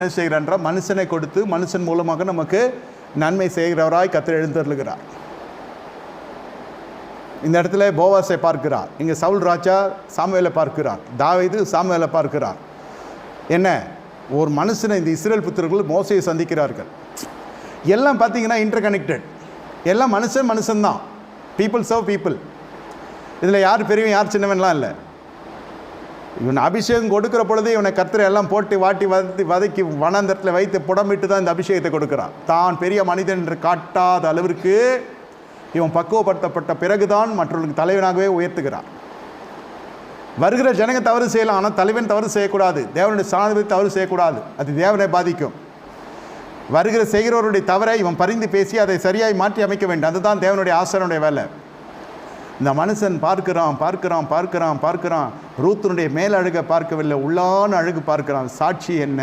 என்ன செய்கிறார்? மனுஷனை கொடுத்து மனுஷன் மூலமாக நமக்கு நன்மை செய்கிறவராய் கர்த்தர் எழுந்தருளுகிறார். இந்த இடத்துல போவாஸை பார்க்கிறார், இங்கே சவுல் ராஜா சாமுவேலை பார்க்கிறார், தாவீது சாமுவேலை பார்க்கிறார். என்ன ஒரு மனுஷனை இந்த இஸ்ரேல் புத்திரர்கள் மோசையை சந்திக்கிறார்கள். எல்லாம் பார்த்தீங்கன்னா இன்டர் கனெக்டட், எல்லாம் மனுஷன்தான். People serve people. இதில் யார் பெரியவன் யார் சின்னவன்லாம் இல்லை. இவன் அபிஷேகம் கொடுக்குற பொழுது இவனை கர்த்தரை எல்லாம் போட்டு வாட்டி வதக்கி வனாந்தரத்தில் வைத்து புடமிட்டு தான் இந்த அபிஷேகத்தை கொடுக்குறான். தான் பெரிய மனிதன் என்று காட்டாத அளவிற்கு இவன் பக்குவப்படுத்தப்பட்ட பிறகுதான் மற்றவர்களுக்கு தலைவனாகவே உயர்த்துகிறான். வருகிற ஜனங்க தவறு செய்யலாம், ஆனால் தலைவன் தவறு செய்யக்கூடாது. தேவனுடைய சாதனை தவறு செய்யக்கூடாது, அது தேவனை பாதிக்கும். வருகிற செய்கிறவருடைய தவறை இவன் பரிந்து பேசி அதை சரியாய் மாற்றி அமைக்க வேண்டும். அதுதான் தேவனுடைய ஆசாரனுடைய வேலை. இந்த மனுஷன் பார்க்கிறான். ரூத்தினுடைய மேல் அழகை பார்க்கவில்லை, உள்ளான அழகு பார்க்கிறான். சாட்சி என்ன?